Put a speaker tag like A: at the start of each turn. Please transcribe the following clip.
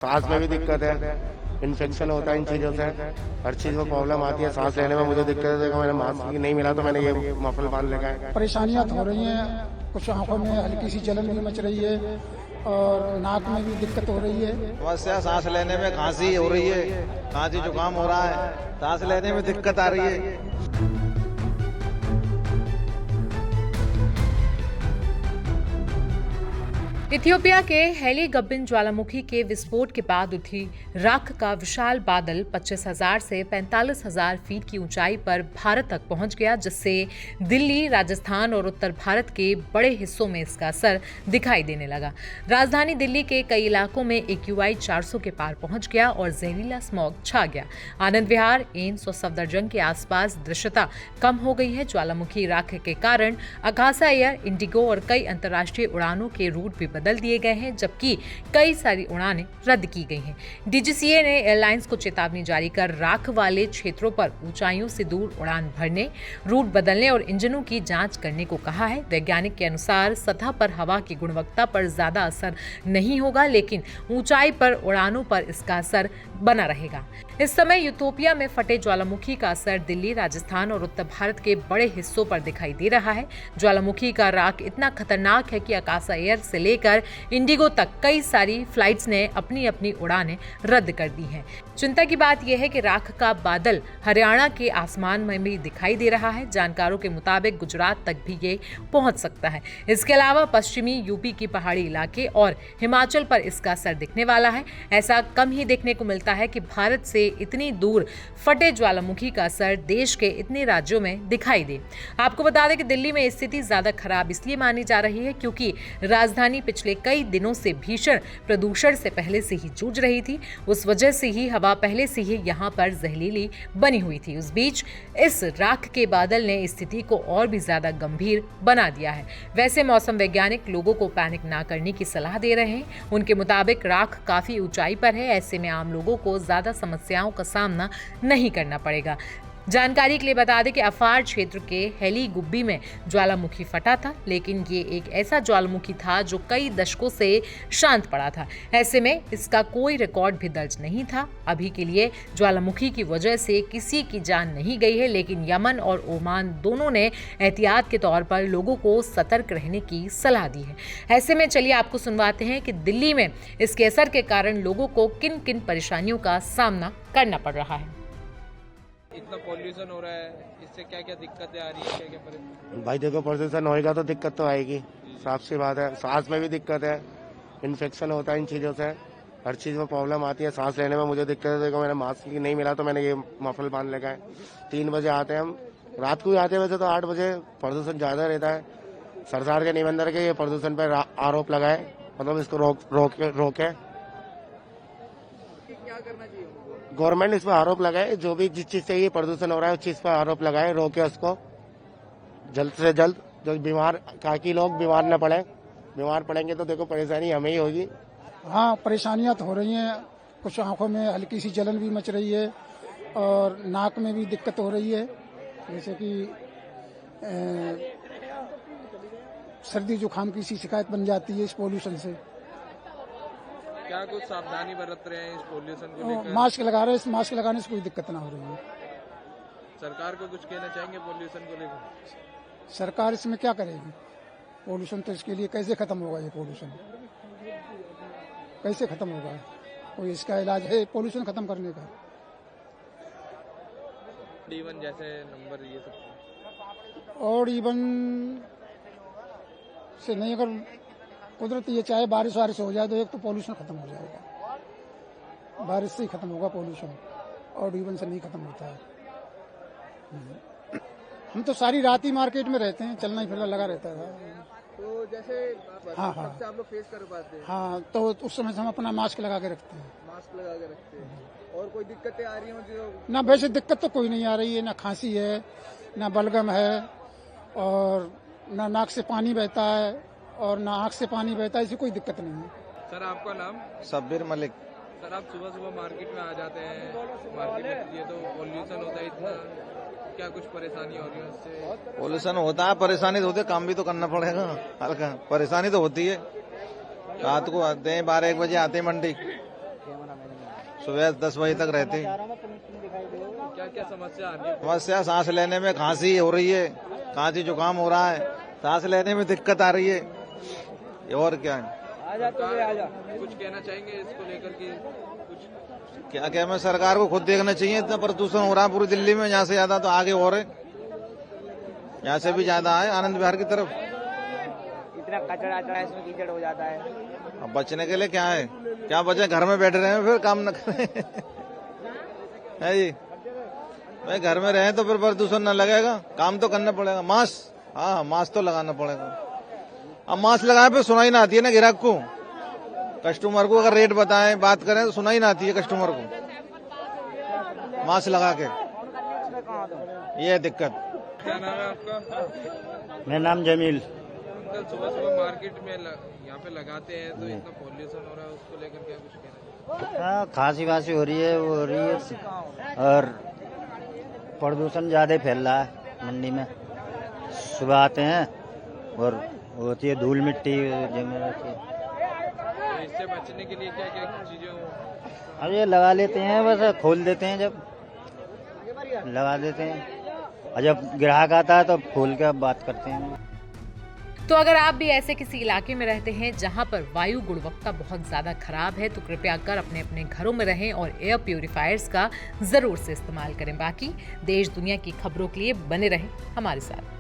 A: सांस में भी दिक्कत है, इन्फेक्शन होता है इन चीज़ों से, हर चीज़ में प्रॉब्लम आती है। सांस लेने में मुझे दिक्कत है, देखो मैंने मास्क नहीं मिला तो मैंने ये मफल बांध लेगा है।
B: परेशानियां तो हो रही हैं, कुछ आंखों में हल्की सी जलन भी मच रही है और नाक में भी दिक्कत हो रही है।
C: समस्या सांस लेने में खांसी हो रही है, खांसी जुकाम हो रहा है, सांस लेने में दिक्कत आ रही है।
D: इथियोपिया के हेलीगब्बिन ज्वालामुखी के विस्फोट के बाद उठी राख का विशाल बादल 25,000 से 45,000 फीट की ऊंचाई पर भारत तक पहुंच गया, जिससे दिल्ली, राजस्थान और उत्तर भारत के बड़े हिस्सों में इसका असर दिखाई देने लगा। राजधानी दिल्ली के कई इलाकों में AQI 400 के पार पहुंच गया और जहरीला स्मॉग छा गया। आनंद विहार, एम्स और सफदरजंग के आसपास दृश्यता कम हो गई है। ज्वालामुखी राख के कारण अकासा एयर, इंडिगो और कई अंतर्राष्ट्रीय उड़ानों के रूट भी बदल दिए गए हैं, जबकि कई सारी उड़ानें रद्द की गई हैं। DGCA ने एयरलाइंस को चेतावनी जारी कर राख वाले क्षेत्रों पर ऊंचाइयों से दूर उड़ान भरने, रूट बदलने और इंजनों की जांच करने को कहा है। वैज्ञानिक के अनुसार सतह पर हवा की गुणवत्ता पर ज्यादा असर नहीं होगा, लेकिन ऊंचाई पर उड़ानों पर इसका असर बना रहेगा। इस समय यूथोपिया में फटे ज्वालामुखी का असर दिल्ली, राजस्थान और उत्तर भारत के बड़े हिस्सों पर दिखाई दे रहा है। ज्वालामुखी का राख इतना खतरनाक है कि अकासा एयर से लेकर इंडिगो तक कई सारी फ्लाइट्स ने अपनी अपनी उड़ानें रद्द कर दी हैं। चिंता की बात यह है कि राख का बादल हरियाणा के आसमान में भी दिखाई दे रहा है। जानकारों के मुताबिक गुजरात तक भी ये पहुंच सकता है। इसके अलावा पश्चिमी यूपी की पहाड़ी इलाके और हिमाचल पर इसका असर दिखने वाला है। ऐसा कम ही देखने को मिलता है कि भारत से इतनी दूर फटे ज्वालामुखी का असर देश के इतने राज्यों में दिखाई दे। आपको बता दें कि दिल्ली में स्थिति ज्यादा खराब इसलिए मानी जा रही है क्योंकि राजधानी पिछले कई दिनों से भीषण प्रदूषण से पहले से ही जूझ रही थी। उस वजह से ही हवा पहले से ही यहाँ पर जहरीली बनी हुई थी। उस बीच इस राख के बादल ने स्थिति को और भी ज्यादा गंभीर बना दिया है। वैसे मौसम वैज्ञानिक लोगों को पैनिक ना करने की सलाह दे रहे हैं। उनके मुताबिक राख काफी ऊंचाई पर है, ऐसे में आम लोगों को ज्यादा समस्याओं का सामना नहीं करना पड़ेगा। जानकारी के लिए बता दें कि अफार क्षेत्र के हेलीगुब्बी में ज्वालामुखी फटा था, लेकिन ये एक ऐसा ज्वालामुखी था जो कई दशकों से शांत पड़ा था। ऐसे में इसका कोई रिकॉर्ड भी दर्ज नहीं था। अभी के लिए ज्वालामुखी की वजह से किसी की जान नहीं गई है, लेकिन यमन और ओमान दोनों ने एहतियात के तौर पर लोगों को सतर्क रहने की सलाह दी है। ऐसे में चलिए आपको सुनवाते हैं कि दिल्ली में इसके असर के कारण लोगों को किन किन परेशानियों का सामना करना पड़ रहा है।
E: इतना पॉल्यूशन हो रहा है, इससे क्या क्या दिक्कतें आ रही है, क्या क्या परेशानी?
A: भाई देखो, प्रदूषण होएगा तो दिक्कत तो आएगी, साफ सी बात है। सांस में भी दिक्कत है, इन्फेक्शन होता है इन चीज़ों से, हर चीज़ में प्रॉब्लम आती है। सांस लेने में मुझे दिक्कत है, देखो मैंने मास्क नहीं मिला तो मैंने ये मफल बांध लेगा है। 3 बजे आते हैं हम, रात को ही आते हैं, वैसे तो 8 बजे प्रदूषण ज़्यादा रहता है। सरकार के निबंधन के ये प्रदूषण पर आरोप लगाए, मतलब इसको रोके।
E: क्या करना चाहिए?
A: गवर्नमेंट इस पर आरोप लगाए, जो भी जिस चीज से ये प्रदूषण हो रहा है उस चीज पर आरोप लगाए, रोके उसको जल्द से जल्द। जो बीमार, ताकि लोग बीमार न पड़े। बीमार पड़ेंगे तो देखो परेशानी हमें ही होगी।
B: हाँ, परेशानियां तो हो रही हैं, कुछ आंखों में हल्की सी जलन भी मच रही है और नाक में भी दिक्कत हो रही है, जैसे कि सर्दी जुकाम की सी शिकायत बन जाती है इस पोल्यूशन से।
E: क्या कुछ सावधानी बरत रहे हैं इस पोल्यूशन को लेकर?
B: मास्क लगा रहे हैं, इस मास्क लगाने से कोई दिक्कत ना हो रही है।
E: सरकार को कुछ कहना चाहेंगे पोल्यूशन को लेकर?
B: सरकार इसमें क्या करेगी? पोल्यूशन तो इसके लिए कैसे खत्म होगा? ये पोल्यूशन कैसे खत्म होगा? कोई इसका इलाज है पोल्यूशन खत्म करने का?
E: D1 जैसे नंबर ये सब
B: और इवन से नहीं, अगर कुदरती ये चाहे बारिश हो जाए तो एक तो पोल्यूशन खत्म हो जाएगा। बारिश से ही खत्म होगा पोल्यूशन, और इवन से नहीं खत्म होता है। हम तो सारी रात ही मार्केट में रहते हैं, चलना ही फिरना लगा रहता है।
E: तो जैसे
B: हाँ,
E: से आप लोग फेस कर पाते हैं?
B: हाँ, तो उस समय से हम अपना मास्क लगा के रखते हैं।
E: मास्क लगा के रखते हैं। और कोई दिक्कतें आ रही हो जो?
B: ना, वैसे दिक्कत तो कोई नहीं आ रही है, ना खांसी है, ना बलगम है, और ना नाक से पानी बहता है, और ना आँख से पानी बहता है, ऐसी कोई दिक्कत नहीं है।
E: सर आपका नाम?
C: शब्बीर मलिक।
E: सर आप सुबह सुबह मार्केट में आ जाते हैं, मार्केट में ये तो पॉल्यूशन होता है इतना, क्या कुछ परेशानी हो रही है उससे?
C: पॉल्यूशन होता है, परेशानी तो होती है, काम भी तो करना पड़ेगा हल्का। परेशानी तो होती है। रात को आते हैं 12-1 बजे आते हैं मंडी, सुबह 10 बजे तक रहते हैं।
E: क्या क्या समस्या आ रही है?
C: समस्या सांस लेने में खांसी हो रही है, खांसी जुकाम हो रहा है, सांस लेने में दिक्कत आ रही है, और क्या है।
E: कुछ कहना चाहेंगे इसको लेकर के? कुछ
C: क्या क्या मैं सरकार को खुद देखना चाहिए, इतना प्रदूषण हो रहा है पूरी दिल्ली में, यहाँ से ज्यादा तो आगे हो रहे, यहाँ से भी ज्यादा है आनंद विहार की तरफ।
F: इतना कचरा है, इसमें कीचड़ हो जाता है।
C: अब बचने के लिए क्या है, क्या बचे, घर में बैठे रहे फिर काम न करें है जी भाई, घर में रहे तो फिर प्रदूषण न लगेगा, काम तो करना पड़ेगा। मास्क, हाँ मास्क तो लगाना पड़ेगा। अब मास्क लगाए पे सुनाई ना आती है ना ग्राहक को, कस्टमर को अगर रेट बताएं बात करें तो सुनाई ना आती है कस्टमर को मास्क लगा के, ये है दिक्कत।
E: क्या नाम है आपका?
G: मेरा नाम जमील।
E: अंकल, सुबह सुबह मार्केट में यहाँ पे लगाते हैं तो इतना पॉल्यूशन हो रहा है, उसको लेकर क्या कुछ कहना है?
G: हाँ, खांसी वासी हो रही है, वो हो रही है, और प्रदूषण ज्यादा फैल रहा है मंडी में। सुबह आते हैं और होती है धूल मिट्टी जमी रहती है।
E: तो इससे बचने के लिए क्या क्या चीजें हो?
G: अब ये लगा लेते हैं, बस खोल देते हैं, जब लगा देते हैं, और जब ग्राहक आता है तो खोल के अब बात करते हैं।
D: तो अगर आप भी ऐसे किसी इलाके में रहते हैं जहां पर वायु गुणवत्ता बहुत ज्यादा खराब है तो कृपया कर अपने अपने घरों में रहें और एयर प्यूरिफायर्स का जरूर से इस्तेमाल करें। बाकी देश दुनिया की खबरों के लिए बने रहें हमारे साथ।